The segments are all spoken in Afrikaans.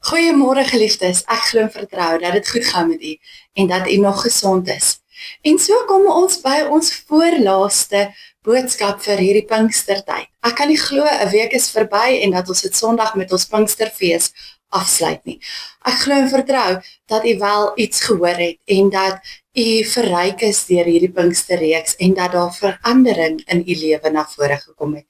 Goeiemôre geliefdes, ek glo en vertrou dat dit goed gaan met u en dat u nog gesond is. En so kom ons by ons voorlaaste boodskap vir hierdie Pinkstertyd. Ek kan nie glo 'n week is verby en dat ons dit Sondag met ons Pinksterfees afsluit nie. Ek glo en vertrou dat u wel iets gehoor het en dat u verryk is deur hierdie Pinksterreeks en dat daar verandering in u lewe na vore gekom het.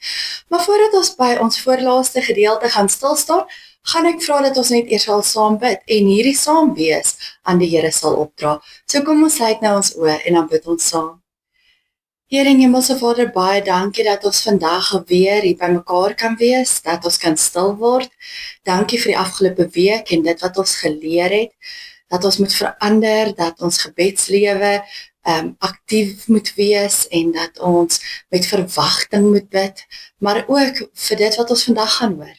Maar voordat ons by ons voorlaaste gedeelte gaan stil staan, gaan ek vra dat ons net eers al saam bid en hierdie saam wees aan die Here sal opdra. So kom ons sluit nou ons oë en dan bid ons saam. Here en Hemelse Vader, baie dankie dat ons vandag weer hier by mekaar kan wees, dat ons kan stil word. Dankie vir die afgelope week en dit wat ons geleer het, dat ons moet verander, dat ons gebedslewe aktief moet wees en dat ons met verwagting moet bid, maar ook vir dit wat ons vandag gaan hoor.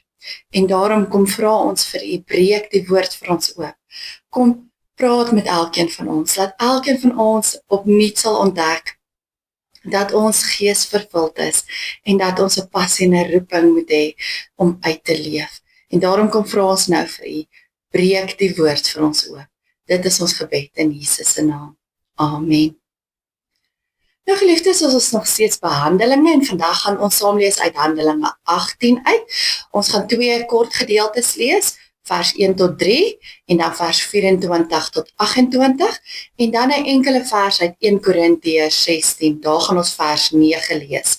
En daarom kom vra ons vir u, breek die woord vir ons oop. Kom praat met elkeen van ons, laat elkeen van ons opnuut sal ontdek dat ons gees vervuld is en dat ons 'n passie en 'n roeping moet hê om uit te leef. En daarom kom vra ons nou vir u, breek die woord vir ons oop. Dit is ons gebed in Jesus se naam. Amen. Nou geliefdes, ons nog steeds by Handelinge en vandag gaan ons saam lees uit Handelinge 18 uit. Ons gaan 2 kort gedeeltes lees, vers 1 tot 3 en dan vers 24 tot 28 en dan 'n enkele vers uit 1 Korintiërs 16. Daar gaan ons vers 9 lees.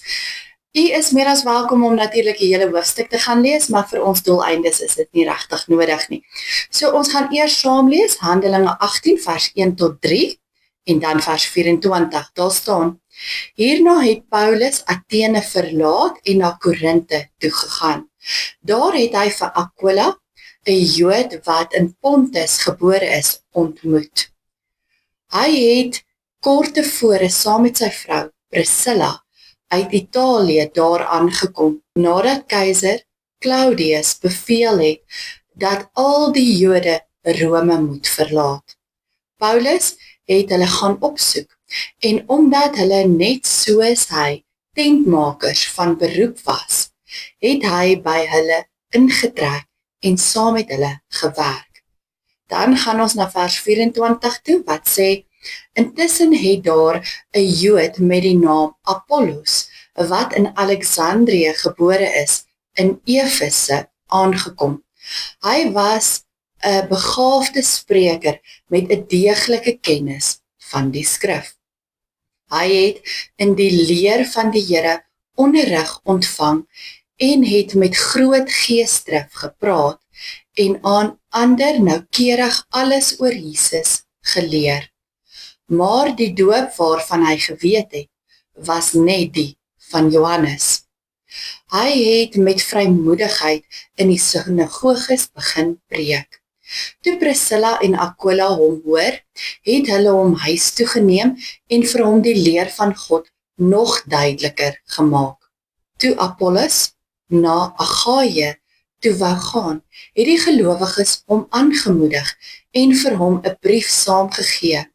U is meer as welkom om natuurlik die hele hoofstuk te gaan lees, maar vir ons doeleindes is dit nie regtig nodig nie. So ons gaan eers saam lees Handelinge 18 vers 1 tot 3 en dan vers 24. Daar staan: Hierna het Paulus Athene verlaat en na Korinthe toe gegaan. Daar het hy vir Aquila, 'n Jood wat in Pontus gebore is, ontmoet. Hy het kort tevore saam met sy vrou Priscilla uit Italië daar aangekom, nadat keiser Claudius beveel het dat al die Jode Rome moet verlaat. Paulus het hulle gaan opsoek en omdat hulle net soos hy tentmakers van beroep was, het hy by hulle ingetrek en saam met hulle gewerk. Dan gaan ons na vers 24 toe wat sê: Intussen het daar 'n Jood met die naam Apollos, wat in Alexandrië gebore is, in Efese aangekom. Hy was 'n begaafde spreker met 'n deeglike kennis van die skrif. Hy het in die leer van die Here onderrig ontvang en het met groot geesdrif gepraat en aan ander noukeurig alles oor Jesus geleer. Maar die doop waarvan hy geweet het, was net die van Johannes. Hy het met vrymoedigheid in die sinagoges begin preek. Toe Priscilla en Aquila hom hoor, het hulle hom huis toegeneem en vir hom die leer van God nog duideliker gemaak. Toe Apollos na Agaïe toe wou gaan, het die gelowiges hom aangemoedig en vir hom 'n brief saamgegee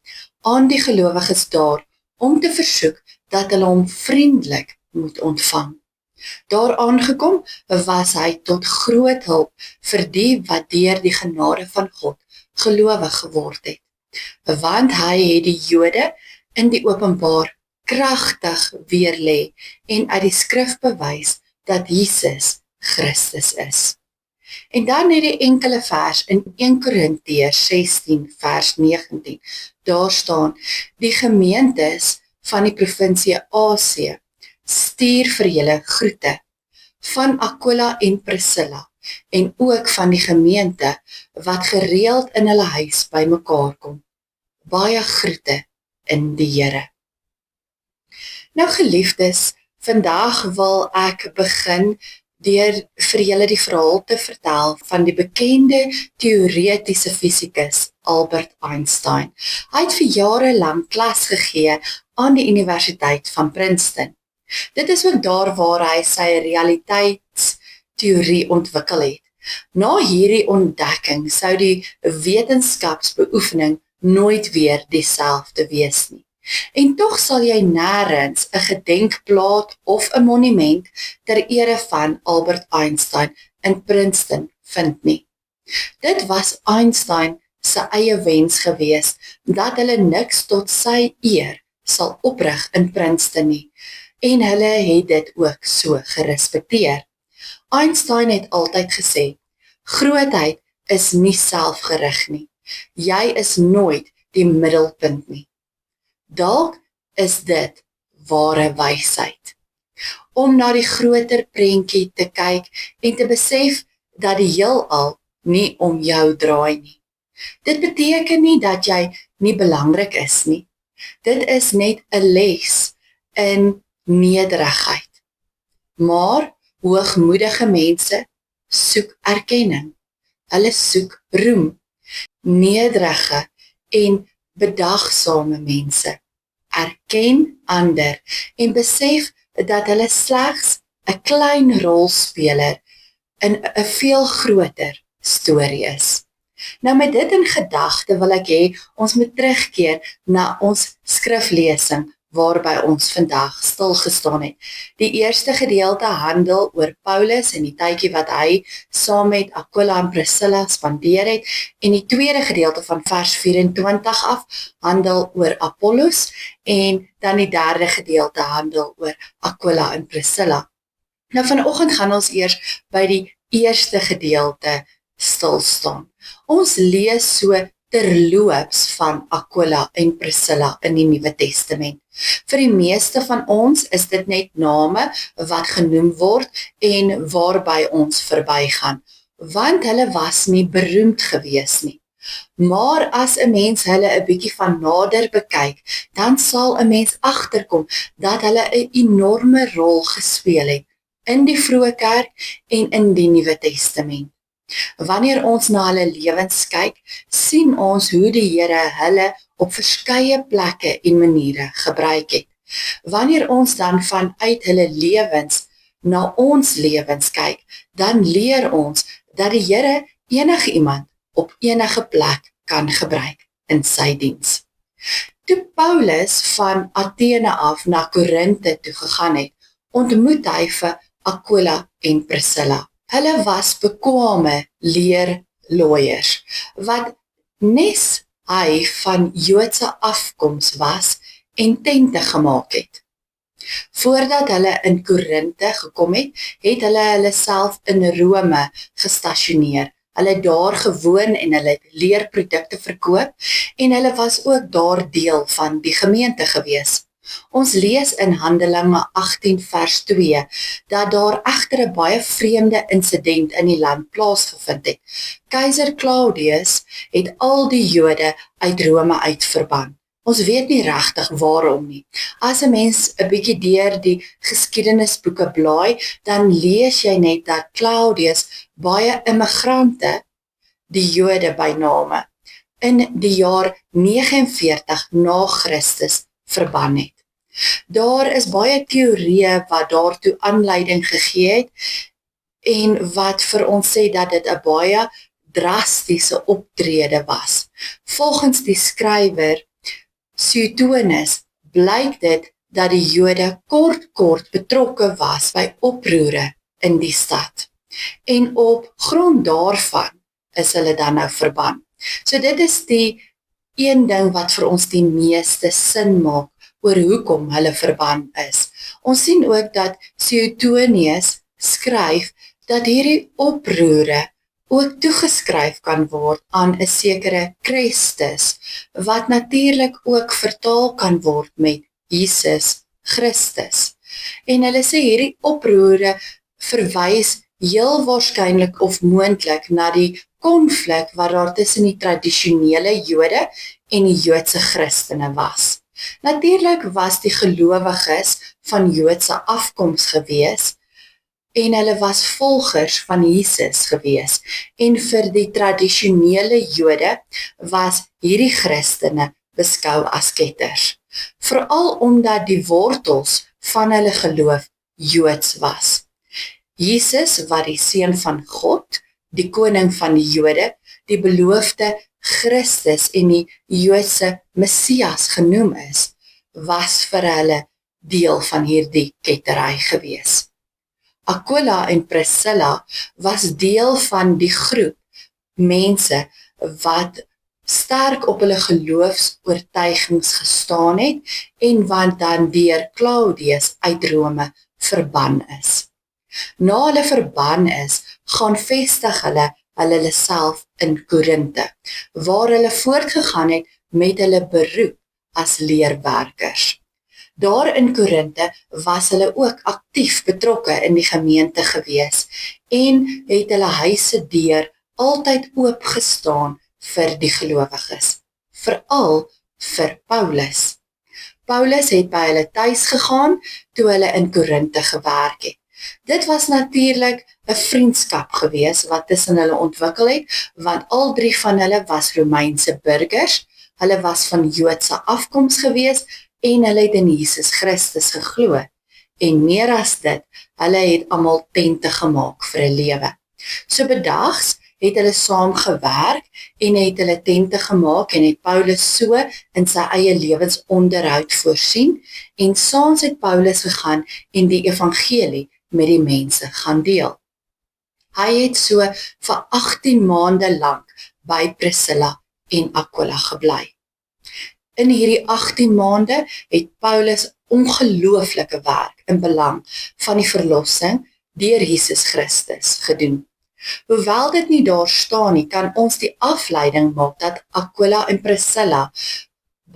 aan die gelowiges daar om te versoek dat hulle hom vriendelik moet ontvang. Daar aangekom was hy tot groot hulp vir die wat deur die genade van God gelowig geword het, want hy het die Jode in die openbaar kragtig weerlê en uit die skrif bewys dat Jesus Christus is. En dan het die enkele vers in 1 Korintiërs 16 vers 19, daar staan: Die gemeentes van die provinsie Asië stuur vir julle groete van Aquila en Priscilla en ook van die gemeente wat gereeld in hulle huis bymekaar kom. Baie groete in die Here. Nou geliefdes, vandag wil ek begin deur vir julle die verhaal te vertel van die bekende teoretiese fisikus Albert Einstein. Hy het vir jare lank klas gegee aan die Universiteit van Princeton. Dit is ook daar waar hy sy realiteitsteorie ontwikkel het. Na hierdie ontdekking sou die wetenskapsbeoefening nooit weer dieselfde wees nie. En tog sal jy nêrens 'n gedenkplaat of 'n monument ter ere van Albert Einstein in Princeton vind nie. Dit was Einstein se eie wens gewees, dat hulle niks tot sy eer sal oprig in Princeton nie, en hulle het dit ook so gerespekteer. Einstein het altyd gesê, grootheid is nie selfgerig nie. Jy is nooit die middelpunt nie. Dalk is dit ware wysheid. Om na die groter prentjie te kyk en te besef dat die heelal nie om jou draai nie. Dit beteken nie dat jy nie belangrik is nie. Dit is net 'n les in nederigheid. Maar hoogmoedige mense soek erkenning. Hulle soek roem. Nederige en bedagsame mense erken ander en besef dat hulle slegs 'n klein rolspeler in 'n veel groter storie is. Nou met dit in gedagte wil ek hê ons moet terugkeer na ons skriflesing waarby ons vandag stilgestaan het. Die eerste gedeelte handel oor Paulus en die tydjie wat hy saam met Aquila en Priscilla spandeer het, en die tweede gedeelte van vers 24 af handel oor Apollos, en dan die derde gedeelte handel oor Aquila en Priscilla. Nou vanoggend gaan ons eers by die eerste gedeelte stil staan. Ons lees so terloops van Aquila en Priscilla in die Nuwe Testament. Vir die meeste van ons is dit net name wat genoem word en waarby ons verbygaan, want hulle was nie beroemd gewees nie. Maar as 'n mens hulle 'n bietjie van nader bekyk, dan sal 'n mens agterkom dat hulle 'n enorme rol gespeel het in die vroeë kerk en in die Nuwe Testament. Wanneer ons na hulle lewens kyk, sien ons hoe die Here hulle op verskeie plekke en maniere gebruik het. Wanneer ons dan vanuit hulle lewens na ons lewens kyk, dan leer ons dat die Here enige iemand op enige plek kan gebruik in sy diens. Toe Paulus van Athene af na Korinthe toe gegaan het, ontmoet hy vir Aquila en Priscilla. Hulle was bekwame leerloiers, wat nes hy van Joodse afkoms was en tente gemaak het. Voordat hulle in Korinthe gekom het, het hulle self in Rome gestasioneer. Hulle het daar gewoon en hulle het leerprodukte verkoop en hulle was ook daar deel van die gemeente gewees. Ons lees in Handelinge 18 vers 2 dat daar egter 'n baie vreemde insident in die land plaasgevind het. Keiser Claudius het al die Jode uit Rome uitverban. Ons weet nie regtig waarom nie. As 'n mens 'n bietjie deur die geskiedenisboeke blaai, dan lees jy net dat Claudius baie immigrante, die Jode by name, in die jaar 49 na Christus verban het. Daar is baie teorieë wat daartoe aanleiding gegee het en wat vir ons sê dat dit 'n baie drastiese optrede was. Volgens die skrywer Suetonius blyk dit dat die Jode kort betrokke was by oproere in die stad. En op grond daarvan is hulle dan nou verban. So dit is die een ding wat vir ons die meeste sin maak oor hoekom hulle verban is. Ons sien ook dat Suetonius skryf dat hierdie oproere ook toegeskryf kan word aan 'n sekere Christus, wat natuurlik ook vertaal kan word met Jesus Christus. En hulle sê hierdie oproere verwys heel waarskynlik of moontlik na die konflik wat daar tussen die tradisionele Jode en die Joodse Christene was. Natuurlik was die gelowiges van Joodse afkoms gewees en hulle was volgers van Jesus gewees. En vir die tradisionele Jode was hierdie Christene beskou as ketters. Veral omdat die wortels van hulle geloof Joods was. Jesus, wat die seun van God, die koning van die Jode, die beloofde Christus en die Joodse Messias genoem is, was vir hulle deel van hierdie kettery gewees. Aquila en Priscilla was deel van die groep mense wat sterk op hulle geloofsoortuigings gestaan het en wat dan deur Claudius uit Rome verban is. Na hulle verban is, gaan vestig hulle self in Korinthe, waar hulle voortgegaan het met hulle beroep as leerwerkers. Daar in Korinthe was hulle ook aktief betrokke in die gemeente gewees en het hulle huise deur altyd oopgestaan vir die gelowiges, veral vir Paulus. Paulus het by hulle tuis gegaan toe hulle in Korinthe gewerk het. Dit was natuurlik 'n vriendskap gewees wat tussen hulle ontwikkel het, want al drie van hulle was Romeinse burgers, hulle was van Joodse afkoms gewees en hulle het in Jesus Christus geglo. En meer as dit, hulle het almal tente gemaak vir 'n lewe. So bedags het hulle saam gewerk en het hulle tente gemaak en het Paulus so in sy eie lewensonderhoud voorsien en saans het Paulus gegaan en die evangelie met die mense gaan deel. Hy het so vir 18 maande lank by Priscilla en Aquila gebly. In hierdie 18 maande het Paulus ongelooflike werk in belang van die verlossing deur Jesus Christus gedoen. Hoewel dit nie daar staan nie, kan ons die afleiding maak dat Aquila en Priscilla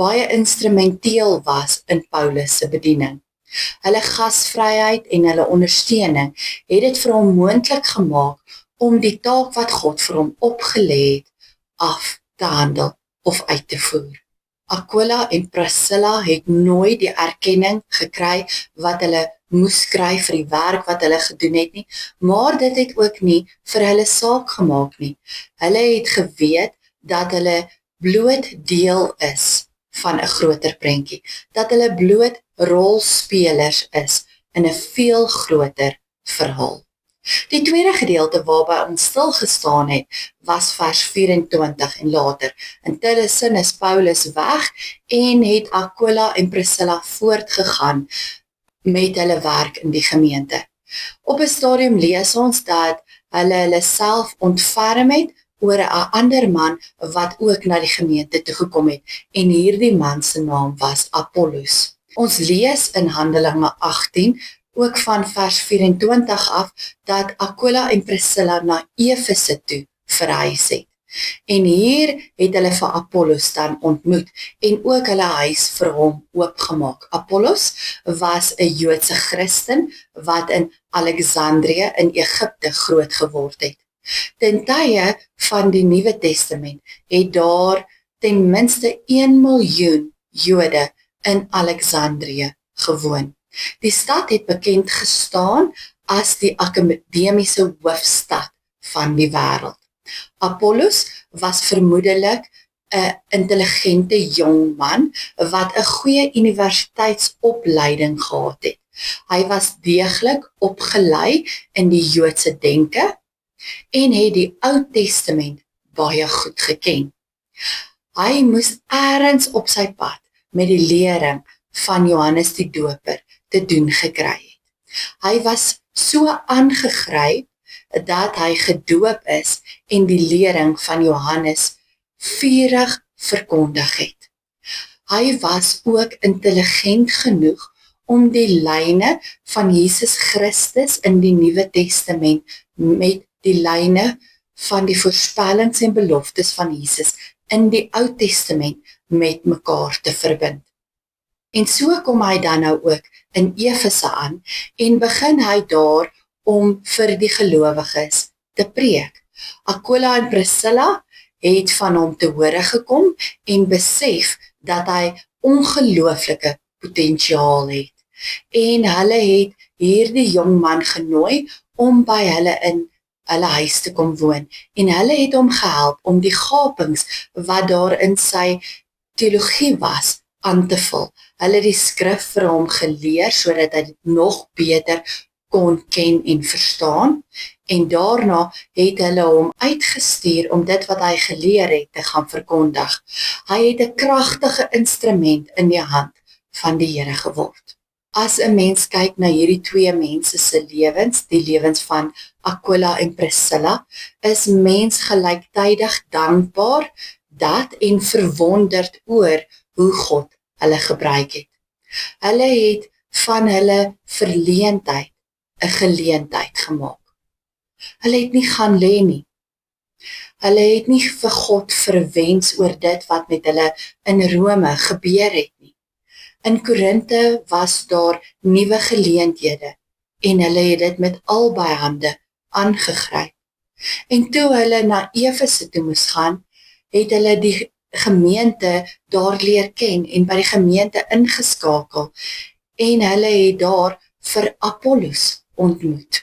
baie instrumenteel was in Paulus se bediening. Hulle gasvryheid en hulle ondersteuning het dit vir hom moontlik gemaak om die taak wat God vir hom opgelê het af te handel of uit te voer. Aquila en Priscilla het nooit die erkenning gekry wat hulle moes kry vir die werk wat hulle gedoen het nie, maar dit het ook nie vir hulle saak gemaak nie. Hulle het geweet dat hulle bloot deel is van 'n groter prentjie, dat hulle bloot rolspelers is in 'n veel groter verhaal. Die tweede gedeelte waarby ons stil gestaan het, was vers 24 en later. Intussen is Paulus weg en het Aquila en Priscilla voortgegaan met hulle werk in die gemeente. Op 'n stadium lees ons dat hulle self ontferm het oor 'n ander man wat ook na die gemeente toe gekom het en hierdie man se naam was Apollos. Ons lees in Handelinge 18 ook van vers 24 af dat Aquila en Priscilla na Efese toe verhuis het. En hier het hulle vir Apollos dan ontmoet en ook hulle huis vir hom oopgemaak. Apollos was 'n Joodse Christen wat in Alexandrië in Egipte groot geword het. Ten tye van die Nuwe Testament het daar ten minste 1 miljoen Jode in Alexandrië gewoon. Die stad het bekend gestaan as die akademiese hoofstad van die wêreld. Apollos was vermoedelik 'n intelligente jong man wat 'n goeie universiteitsopleiding gehad het. Hy was deeglik opgelei in die Joodse denke en het die Ou Testament baie goed geken. Hy moes eers op sy pad met die lering van Johannes die Doper te doen gekry het. Hy was so aangegryp dat hy gedoop is en die lering van Johannes vurig verkondig het. Hy was ook intelligent genoeg om die lyne van Jesus Christus in die Nuwe Testament met die lyne van die voorspellings en beloftes van Jesus in die Ou Testament met mekaar te verbind. En so kom hy dan nou ook in Efese aan en begin hy daar om vir die gelowiges te preek. Aquila en Priscilla het van hom te hore gekom en besef dat hy ongelooflike potensiaal het. En hulle het hierdie jong man genooi om by hulle in hulle huis te kom woon. En hulle het hom gehelp om die gapings wat daar in sy teologie was aan te vul. Hulle het die skrif vir hom geleer sodat hy dit nog beter kon ken en verstaan. En daarna het hulle hom uitgestuur om dit wat hy geleer het te gaan verkondig. Hy het 'n kragtige instrument in die hand van die Here geword. As 'n mens kyk na hierdie twee mense se lewens, die lewens van Aquila en Priscilla, is mens gelyktydig dankbaar dat en verwonderd oor hoe God hulle gebruik het. Hulle het van hulle verleentheid 'n geleentheid gemaak. Hulle het nie gaan lê nie. Hulle het nie vir God verwens oor dit wat met hulle in Rome gebeur het nie. In Korinthe was daar nuwe geleenthede en hulle het dit met albei hande aangegryp. En toe hulle na Efese toe moes gaan, het hulle die gemeente daar leer ken en by die gemeente ingeskakel en hulle het daar vir Apollos ontmoet.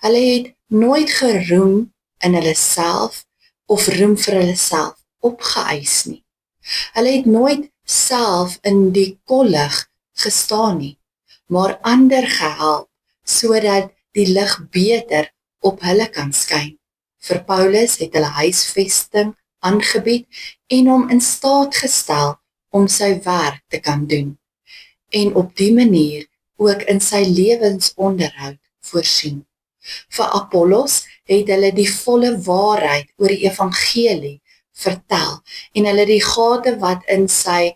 Hulle het nooit geroem in hulle self of roem vir hulle self opgeëis nie. Hulle het nooit self in die kollig gestaan nie, maar ander gehelp sodat die lig beter op hulle kan skyn. Vir Paulus het hulle huisvesting aangebied en hom in staat gestel om sy werk te kan doen en op die manier ook in sy lewensonderhoud voorsien. Vir Apollos het hulle die volle waarheid oor die evangelie vertel en hulle die gate wat in sy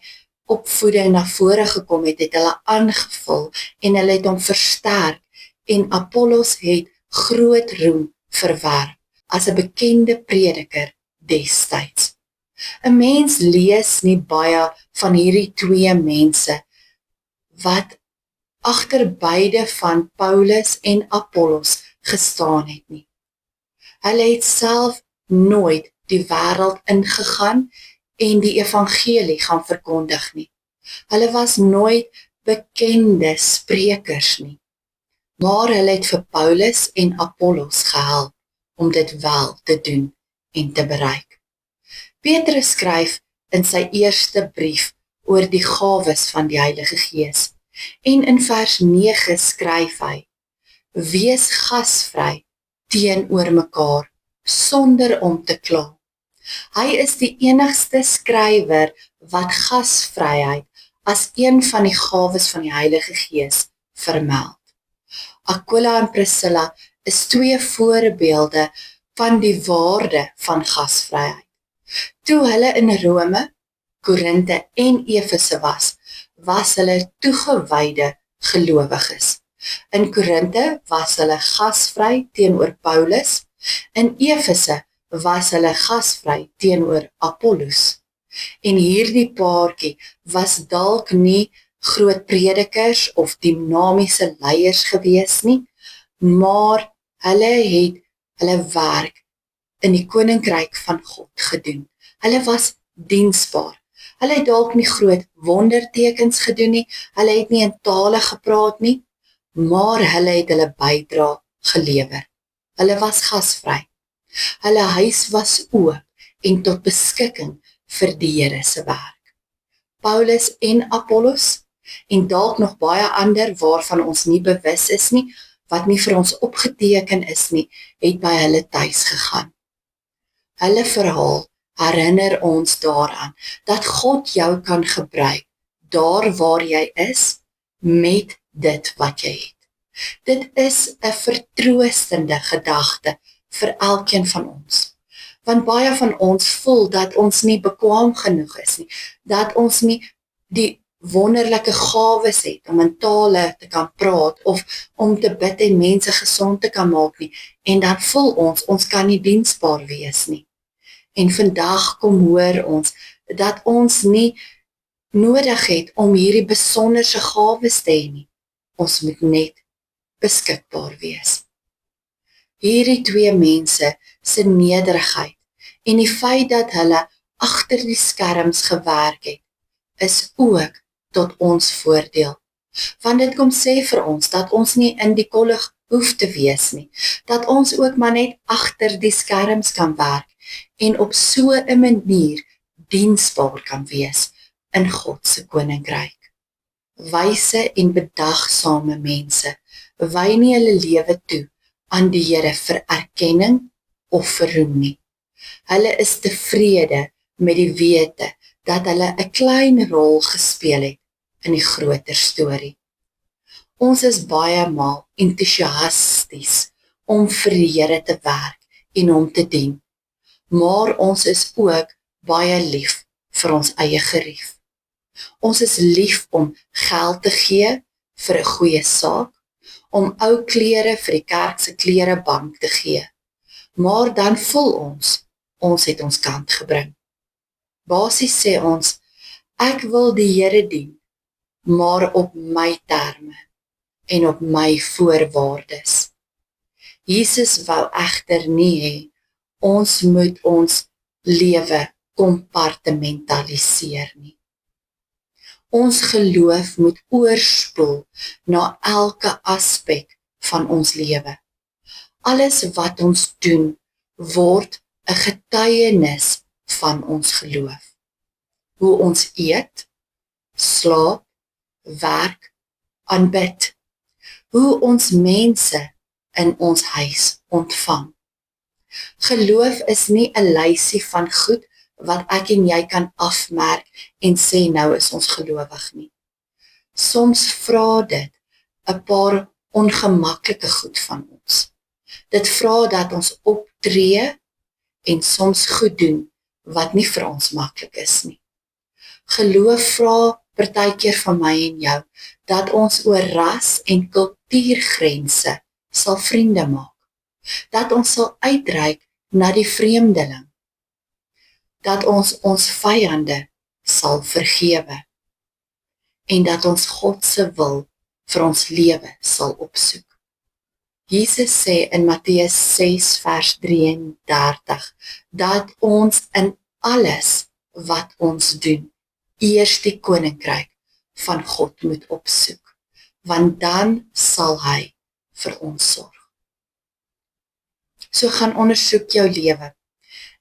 opvoeding na vore gekom het, het hulle aangevul en hulle het hom versterk en Apollos het groot roem verwerf as 'n bekende prediker destyds. 'n Mens lees nie baie van hierdie twee mense wat agter beide van Paulus en Apollos gestaan het nie. Hulle het self nooit die wêreld ingegaan en die evangelie gaan verkondig nie. Hulle was nooit bekende sprekers nie, maar hulle het vir Paulus en Apollos gehelp om dit wel te doen en te bereik. Petrus skryf in sy eerste brief oor die gawes van die Heilige Gees en in vers 9 skryf hy: Wees gasvry teenoor mekaar sonder om te kla. Hy is die enigste skrywer wat gasvryheid as een van die gawes van die Heilige Gees vermeld. Aquila en Priscilla is twee voorbeelde van die waarde van gasvryheid. Toe hulle in Rome, Korinthe en Efese was hulle toegewyde gelowiges. In Korinthe was hulle gasvry teenoor Paulus, in Efese was hulle gasvry teenoor Apollos. En hierdie paartjie was dalk nie groot predikers of dinamiese leiers gewees nie, maar hulle het hulle werk in die koninkryk van God gedoen. Hulle was diensbaar. Hulle het dalk nie groot wondertekens gedoen nie, hulle het nie in tale gepraat nie, maar hulle het hulle bydra gelewer. Hulle was gasvry. Hulle huis was oop en tot beskikking vir die Here se werk. Paulus en Apollos, en dalk nog baie ander waarvan ons nie bewus is nie, wat nie vir ons opgeteken is nie, het by hulle tuis gegaan. Hulle verhaal herinner ons daaraan, dat God jou kan gebruik, daar waar jy is, met dit wat jy het. Dit is 'n vertroostende gedagte vir elkeen van ons. Want baie van ons voel dat ons nie bekwaam genoeg is nie, dat ons nie die wonderlike gawes het om in tale te kan praat of om te bid en mense gesond te kan maak nie, en dan voel ons kan nie diensbaar wees nie. En vandag kom hoor ons dat ons nie nodig het om hierdie besonderse gawes te hê nie. Ons moet net beskikbaar wees. Hierdie twee mense se nederigheid en die feit dat hulle agter die skerms gewerk het, is ook tot ons voordeel. Want dit kom sê vir ons dat ons nie in die kollig hoef te wees nie, dat ons ook maar net agter die skerms kan werk en op so 'n manier diensbaar kan wees in God se koninkryk. Wyse en bedagsame mense wy nie hulle lewe toe aan die Here vir erkenning of vir roem nie. Hulle is tevrede met die wete dat hulle 'n klein rol gespeel het in die groter storie. Ons is baie maal entoesiasties om vir die Here te werk en hom te dien. Maar ons is ook baie lief vir ons eie gerief. Ons is lief om geld te gee vir 'n goeie saak, om ou klere vir die kerk se klerebank te gee. Maar dan voel ons het ons kant gebring. Basies sê ons, ek wil die Here dien, maar op my terme en op my voorwaardes. Jesus wou egter nie hê, ons moet ons lewe kompartementaliseer nie. Ons geloof moet oorspoel na elke aspek van ons lewe. Alles wat ons doen, word 'n getuienis van ons geloof. Hoe ons eet, slaap, werk, aanbid. Hoe ons mense in ons huis ontvang. Geloof is nie 'n lysie van goed wat ek en jy kan afmerk en sê nou is ons gelowig nie. Soms vra dit 'n paar ongemaklike goed van ons. Dit vra dat ons optree en soms goed doen wat nie vir ons maklik is nie. Geloof vra partykeer van my en jou dat ons oor ras en kultuurgrense sal vriende maak. Dat ons sal uitreik na die vreemdeling. Dat ons ons vyande sal vergewe. En dat ons God se wil vir ons lewe sal opsoek. Jesus sê in Matteus 6 vers 33 dat ons in alles wat ons doen, eers die koninkryk van God moet opsoek, want dan sal hy vir ons sorg. So gaan ondersoek jou lewe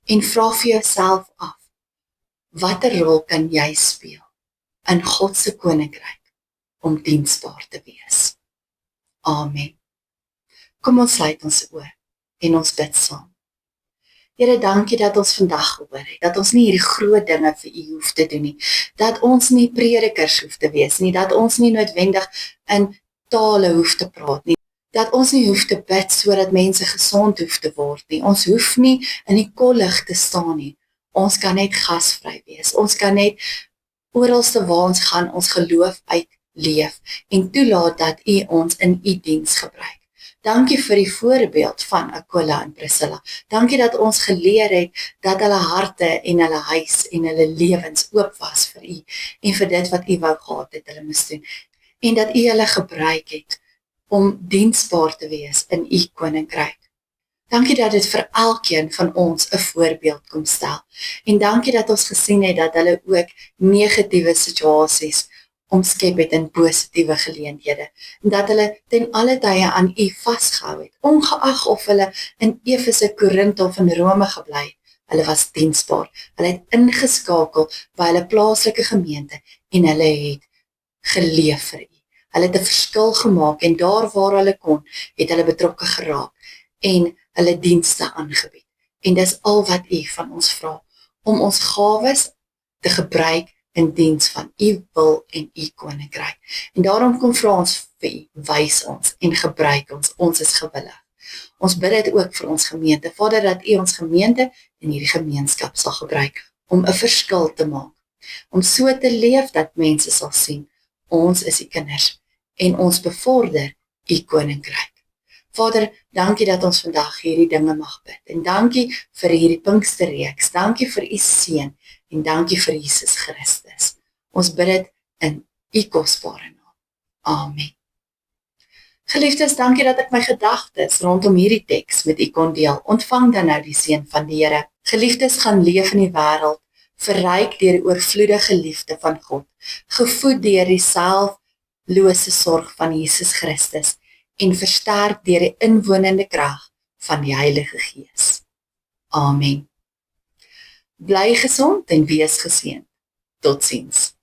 en vra vir jouself af, watter rol kan jy speel in God se koninkryk om diensbaar te wees? Amen. Kom ons sluit ons oë en ons bid saam. Here, dankie dat ons vandag gehoor het, dat ons nie hierdie groot dinge vir U hoef te doen nie, dat ons nie predikers hoef te wees nie, dat ons nie noodwendig in tale hoef te praat nie, dat ons nie hoef te bid sodat mense gesond hoef te word nie, ons hoef nie in die kollig te staan nie, ons kan net gasvry wees, ons kan net oralste waar ons gaan ons geloof uitleef en toelaat dat U ons in U diens gebruik. Dankie vir die voorbeeld van Aquila en Priscilla. Dankie dat ons geleer het dat hulle harte en hulle huis en hulle lewens oop was vir U en vir dit wat U wou gehad het hulle moes doen. En dat U hulle gebruik het om diensbaar te wees in U koninkryk. Dankie dat dit vir elkeen van ons 'n voorbeeld kom stel. En dankie dat ons gesien het dat hulle ook negatiewe situasies omskep het in positiewe geleenthede, en dat hulle ten alle tye aan U vasgehou het, ongeag of hulle in Efese, Korinthe of in Rome gebly het. Hulle was diensbaar, hulle het ingeskakel by hulle plaaslike gemeente, en hulle het geleef vir U. Hulle het 'n verskil gemaak, en daar waar hulle kon, het hulle betrokke geraak, en hulle dienste aangebied. En dis al wat U van ons vra, om ons gawes te gebruik in diens van U wil en U koninkryk. En daarom kom vra ons vir U, wys ons en gebruik ons is gewillig. Ons bid dit ook vir ons gemeente, Vader, dat U ons gemeente en hierdie gemeenskap sal gebruik om 'n verskil te maak, om so te leef dat mense sal sien, ons is U kinders en ons bevorder U koninkryk. Vader, dankie dat ons vandag hierdie dinge mag bid, en dankie vir hierdie Pinksterreeks, dankie vir U seën, en dankie vir Jesus Christus. Ons bid dit in U kosbare naam. Amen. Geliefdes, dankie dat ek my gedagtes rondom hierdie teks met U kon deel. Ontvang dan nou die seën van die Here. Geliefdes, gaan leef in die wêreld, verryk deur die oorvloedige liefde van God, gevoed deur die selflose sorg van Jesus Christus, en versterk deur die inwonende krag van die Heilige Gees. Amen. Bly gesond en wees geseënd. Totsiens.